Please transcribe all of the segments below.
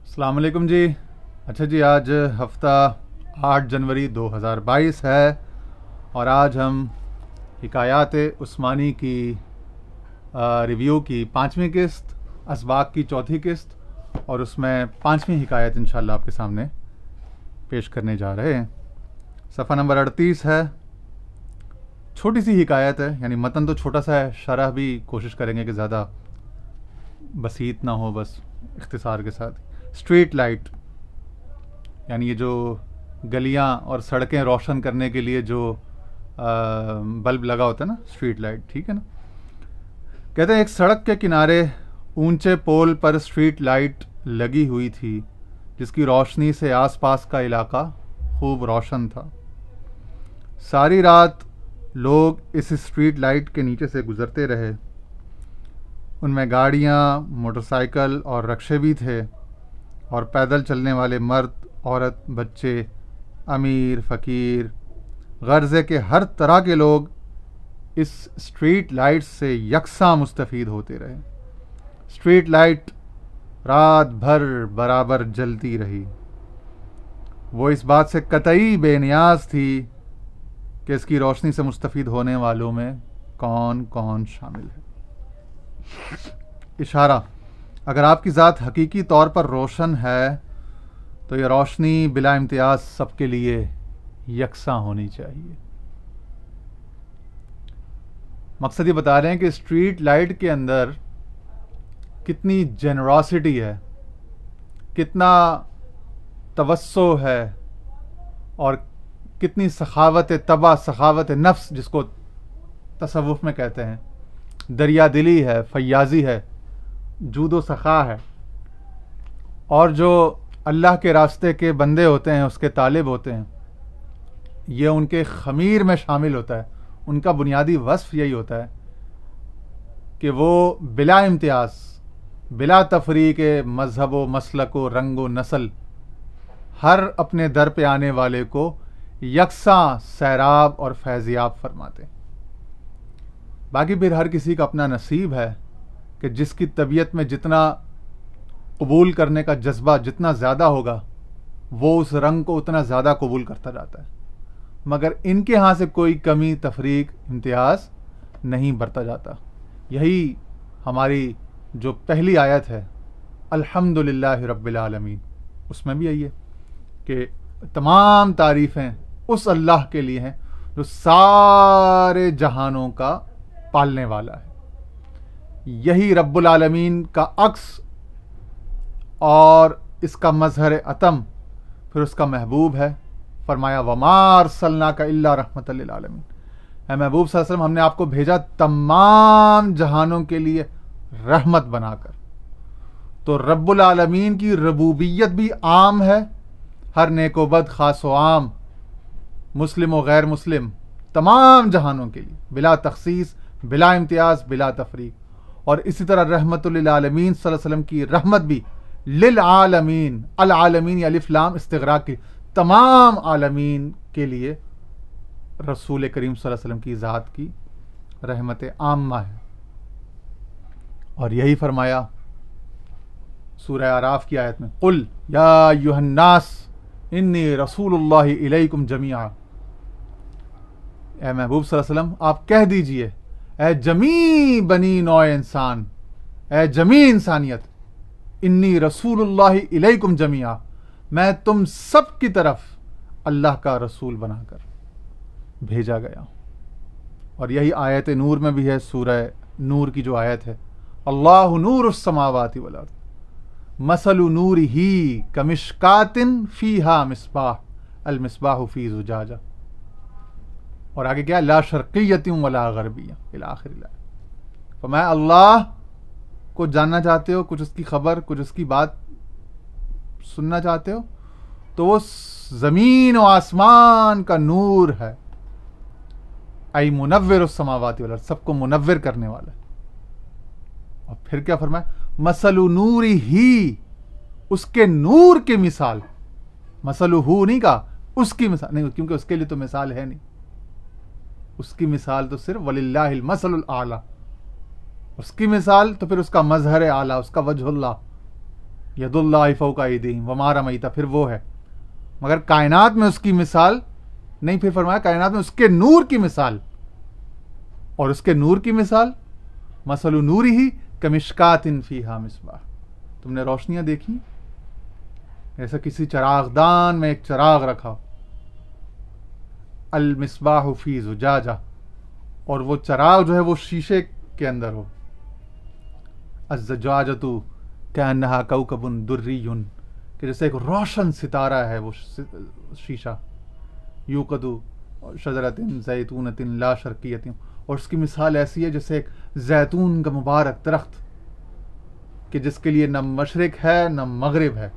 السلام علیکم جی. اچھا جی، آج ہفتہ 8 جنوری 2022 ہے اور آج ہم حکایات عثمانی کی ریویو کی 5ویں قسط، اسباق کی 4تھی قسط، اور اس میں 5ویں حکایت انشاءاللہ آپ کے سامنے پیش کرنے جا رہے ہیں. صفحہ نمبر 38 ہے. چھوٹی سی حکایت ہے، یعنی متن تو چھوٹا سا ہے، شرح بھی کوشش کریں گے کہ زیادہ بسیط نہ ہو، بس اختصار کے ساتھ. اسٹریٹ لائٹ، یعنی یہ جو گلیاں اور سڑکیں روشن کرنے کے لیے جو بلب لگا ہوتا ہے نا، اسٹریٹ لائٹ، ٹھیک ہے نا. کہتے ہیں ایک سڑک کے کنارے اونچے پول پر اسٹریٹ لائٹ لگی ہوئی تھی جس کی روشنی سے آس پاس کا علاقہ خوب روشن تھا. ساری رات لوگ اس اسٹریٹ لائٹ کے نیچے سے گزرتے رہے. ان میں گاڑیاں، موٹر سائیکل اور رکشے بھی تھے، اور پیدل چلنے والے مرد، عورت، بچے، امیر، فقیر، غرضے کے ہر طرح کے لوگ اس اسٹریٹ لائٹ سے یکساں مستفید ہوتے رہے. اسٹریٹ لائٹ رات بھر برابر جلتی رہی. وہ اس بات سے قطعی بے نیاز تھی کہ اس کی روشنی سے مستفید ہونے والوں میں کون کون شامل ہے. اشارہ: اگر آپ کی ذات حقیقی طور پر روشن ہے تو یہ روشنی بلا امتیاز سب کے لیے یکساں ہونی چاہیے. مقصد یہ بتا رہے ہیں کہ اسٹریٹ لائٹ کے اندر کتنی جنراسٹی ہے، کتنا توسع ہے، اور کتنی سخاوت طبع، سخاوت نفس جس کو تصوف میں کہتے ہیں، دریا دلی ہے، فیاضی ہے، جود و سخا ہے. اور جو اللہ کے راستے کے بندے ہوتے ہیں، اس کے طالب ہوتے ہیں، یہ ان کے خمیر میں شامل ہوتا ہے. ان کا بنیادی وصف یہی ہوتا ہے کہ وہ بلا امتیاز، بلا تفریق مذہب و مسلک و رنگ و نسل، ہر اپنے در پہ آنے والے کو یکساں سیراب اور فیضیاب فرماتے ہیں. باقی پھر ہر کسی کا اپنا نصیب ہے کہ جس کی طبیعت میں جتنا قبول کرنے کا جذبہ جتنا زیادہ ہوگا، وہ اس رنگ کو اتنا زیادہ قبول کرتا جاتا ہے. مگر ان کے ہاں سے کوئی کمی، تفریق، امتیاز نہیں برتا جاتا. یہی ہماری جو پہلی آیت ہے، الحمدللہ رب العالمین، اس میں بھی یہی ہے کہ تمام تعریفیں اس اللہ کے لیے ہیں جو سارے جہانوں کا پالنے والا ہے. یہی رب العالمین کا عکس اور اس کا مظہر عتم پھر اس کا محبوب ہے. فرمایا وما ارسلناک الا رحمۃ للعالمین، اے محبوب صلی اللہ علیہ وسلم، ہم نے آپ کو بھیجا تمام جہانوں کے لیے رحمت بنا کر. تو رب العالمین کی ربوبیت بھی عام ہے، ہر نیک و بد، خاص و عام، مسلم و غیر مسلم، تمام جہانوں کے لیے، بلا تخصیص، بلا امتیاز، بلا تفریق. اور اسی طرح رحمت للعالمین صلی اللہ علیہ وسلم کی رحمت بھی للعالمین، العالمین الف لام استغراق کی، تمام عالمین کے لیے رسول کریم صلی اللہ علیہ وسلم کی ذات کی رحمت عامہ ہے. اور یہی فرمایا سورہ اعراف کی آیت میں، قل یا ایھا الناس انی رسول اللہ الیکم جمیعا. اے محبوب صلی اللہ علیہ وسلم، آپ کہہ دیجئے، اے جمیع بنی نوع انسان، اے جمیع انسانیت، انی رسول اللہ الیکم جمیعا، میں تم سب کی طرف اللہ کا رسول بنا کر بھیجا گیا. اور یہی آیت نور میں بھی ہے، سورہ نور کی جو آیت ہے، اللہ نور السماوات والارض مثل نورہ کمشکاۃ فیہا مصباح المصباح فی زجاجہ. اور آگے کیا، لا شرقیۃ ولا غربیہ الی آخر الآیہ. تو میں اللہ کو جاننا چاہتے ہو، کچھ اس کی خبر، کچھ اس کی بات سننا چاہتے ہو، تو وہ زمین و آسمان کا نور ہے. ای منور السماوات والارض، سب کو منور کرنے والا ہے. اور پھر کیا فرمایا، مثل نوری ہی، اس کے نور کی مثال، مثل ہو نہیں کہا، اس کی مثال نہیں، کیونکہ اس کے لیے تو مثال ہے نہیں. اس کی مثال تو صرف وللہ المثل الاعلی، اس کی مثال تو پھر اس کا مظہر اعلیٰ، اس کا وجہ اللہ، ید اللہ فوق ایدیہم وما رمیت، پھر وہ ہے، مگر کائنات میں اس کی مثال نہیں. پھر فرمایا کائنات میں اس کے نور کی مثال، اور اس کے نور کی مثال مثل نورہ کمشکات فیہا مصباح. تم نے روشنیاں دیکھی ایسا کسی چراغ دان میں ایک چراغ رکھا، المصباح فی زجاجہ، اور وہ چراغ جو ہے وہ شیشے کے اندر ہو. الزجاجۃ کأنہا کوکب دری، کہ جیسے ایک روشن ستارہ ہے وہ شیشہ. یوقد شجرۃ زیتونۃ لا شرقیۃ، اور اس کی مثال ایسی ہے جیسے ایک زیتون کا مبارک درخت کہ جس کے لیے نہ مشرق ہے نہ مغرب ہے.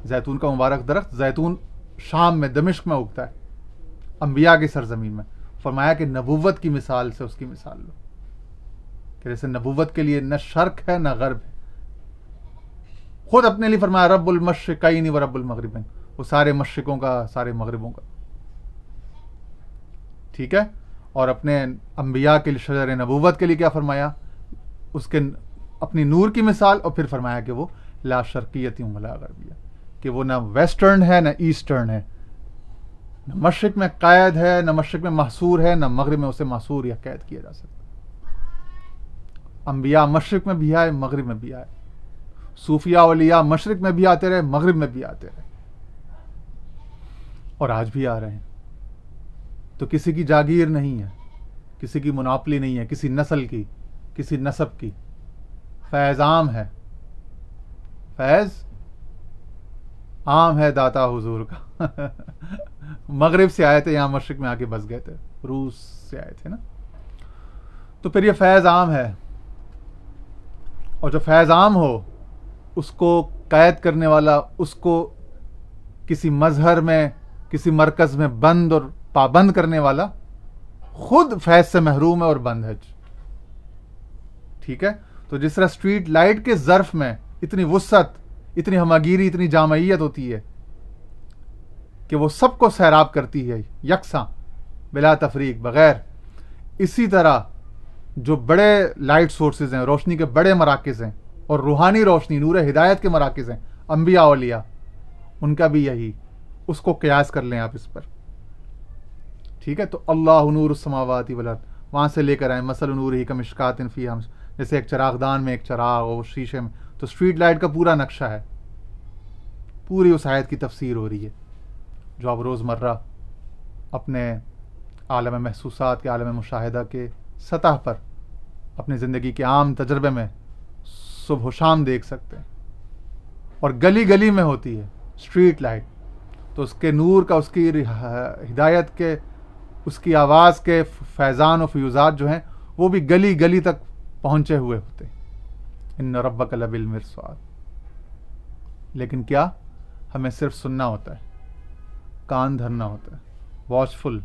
زیتون کا مبارک درخت، زیتون شام میں دمشق میں اگتا ہے، انبیاء کی سرزمین میں. فرمایا کہ نبوت کی مثال سے اس کی مثال لو، کہ جیسے نبوت کے لیے نہ شرق ہے نہ غرب ہے. خود اپنے لیے فرمایا رب المشرقین و رب المغربین، وہ سارے مشرقوں کا سارے مغربوں کا. ٹھیک ہے. اور اپنے انبیاء کے لیے شجر نبوت کے لیے کیا فرمایا؟ اس کے اپنی نور کی مثال، اور پھر فرمایا کہ وہ لا شرقیت ولا غربیہ، کہ وہ نہ ویسٹرن ہے نہ ایسٹرن ہے، نہ مشرق میں قید ہے نہ مشرق میں محصور ہے، نہ مغرب میں اسے محصور یا قید کیا جا سکتا. انبیاء مشرق میں بھی آئے مغرب میں بھی آئے، صوفیاء اولیاء مشرق میں بھی آتے رہے مغرب میں بھی آتے رہے، اور آج بھی آ رہے ہیں. تو کسی کی جاگیر نہیں ہے، کسی کی مناپلی نہیں ہے، کسی نسل کی، کسی نسب کی. فیض عام ہے، فیض عام ہے داتا حضور کا. مغرب سے آئے تھے یہاں مشرق میں آ کے بس گئے تھے، روس سے آئے تھے نا. تو پھر یہ فیض عام ہے، اور جو فیض عام ہو اس کو قید کرنے والا، اس کو کسی مظہر میں کسی مرکز میں بند اور پابند کرنے والا خود فیض سے محروم ہے اور بند ہے. ٹھیک ہے. تو جس طرح اسٹریٹ لائٹ کے ظرف میں اتنی وسعت، اتنی ہماگیری، اتنی جامعیت ہوتی ہے کہ وہ سب کو سیراب کرتی ہے یکساں بلا تفریق بغیر، اسی طرح جو بڑے لائٹ سورسز ہیں، روشنی کے بڑے مراکز ہیں، اور روحانی روشنی نور ہدایت کے مراکز ہیں انبیاء اولیاء، ان کا بھی یہی. اس کو قیاس کر لیں آپ اس پر. ٹھیک ہے. تو اللہ نور السماوات والارض، وہاں سے لے کر آئے مثل نورہ کمشکات فیہا، جیسے ایک چراغ دان میں ایک چراغ اور شیشے میں. تو اسٹریٹ لائٹ کا پورا نقشہ ہے، پوری اس آیت کی تفسیر ہو رہی ہے جو آپ روزمرہ اپنے عالم محسوسات کے، عالم مشاہدہ کے سطح پر اپنی زندگی کے عام تجربے میں صبح و شام دیکھ سکتے ہیں. اور گلی گلی میں ہوتی ہے اسٹریٹ لائٹ. تو اس کے نور کا، اس کی ہدایت کے، اس کی آواز کے فیضان و فیوزات جو ہیں وہ بھی گلی گلی تک پہنچے ہوئے ہوتے ہیں. ان ربک لبالمرصاد. لیکن کیا ہمیں صرف سننا ہوتا ہے، کان دھرنا ہوتا ہے، واچفل،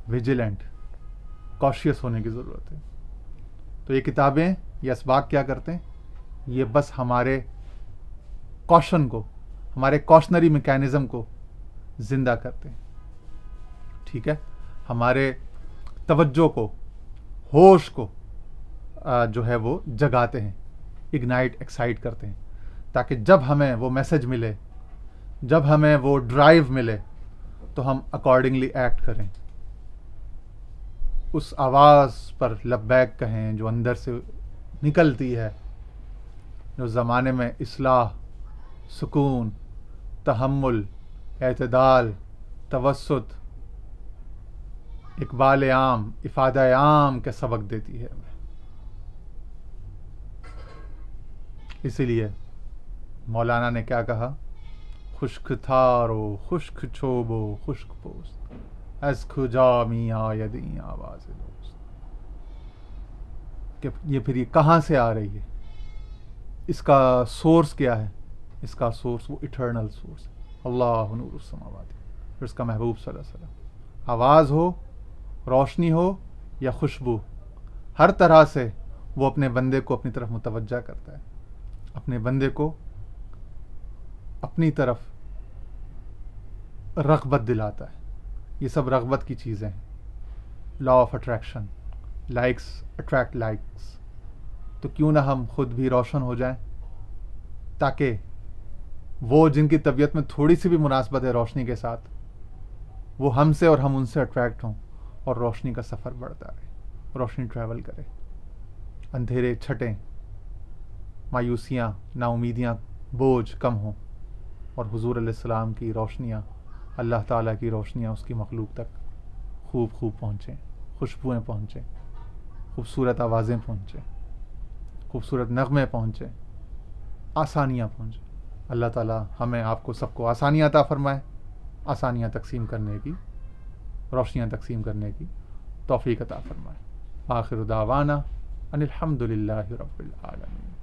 ویجیلنٹ، کاشیس ہونے کی ضرورت ہے. تو یہ کتابیں، یہ اسباق کیا کرتے ہیں؟ یہ بس ہمارے کوشن کو، ہمارے کوشنری میکینزم کو زندہ کرتے ہیں. ٹھیک ہے. ہمارے توجہ کو، ہوش کو جو ہے وہ جگاتے ہیں، اگنائٹ، ایکسائٹ کرتے ہیں، تاکہ جب ہمیں وہ میسج ملے، جب ہمیں وہ ڈرائیو ملے تو ہم اکارڈنگلی ایکٹ کریں، اس آواز پر لبیک کہیں جو اندر سے نکلتی ہے، جو زمانے میں اصلاح، سکون، تحمل، اعتدال، توسط، اقبال عام، افادہ عام کے سبق دیتی ہے. اسی لیے مولانا نے کیا کہا؟ خشک تھارو خشک چھوبو خشک پوست از کجا می آیدیں آواز دوست. کہ یہ پھر یہ کہاں سے آ رہی ہے، اس کا سورس کیا ہے؟ اس کا سورس وہ ایٹرنل سورس ہے، اللہ نور السماوات. پھر اس کا محبوب صلی اللہ علیہ وسلم. آواز ہو، روشنی ہو یا خوشبو، ہر طرح سے وہ اپنے بندے کو اپنی طرف متوجہ کرتا ہے، اپنے بندے کو اپنی طرف رغبت دلاتا ہے. یہ سب رغبت کی چیزیں ہیں. Law of attraction, likes attract likes. تو کیوں نہ ہم خود بھی روشن ہو جائیں، تاکہ وہ جن کی طبیعت میں تھوڑی سی بھی مناسبت ہے روشنی کے ساتھ، وہ ہم سے اور ہم ان سے اٹریکٹ ہوں، اور روشنی کا سفر بڑھتا رہے، روشنی ٹریول کرے، اندھیرے چھٹیں، مایوسیاں، نا امیدیاں، بوجھ کم ہوں، اور حضور علیہ السلام کی روشنیاں، اللہ تعالیٰ کی روشنیاں اس کی مخلوق تک خوب پہنچیں، خوشبوئیں پہنچیں، خوبصورت آوازیں پہنچیں، خوبصورت نغمے پہنچیں، آسانیاں پہنچیں۔ اللہ تعالیٰ ہمیں آپ کو سب کو آسانیاں عطا فرمائے، آسانیاں تقسیم کرنے کی، روشنیاں تقسیم کرنے کی توفیق عطا فرمائے۔ آخر دعوانا ان الحمد للہ رب العالمین۔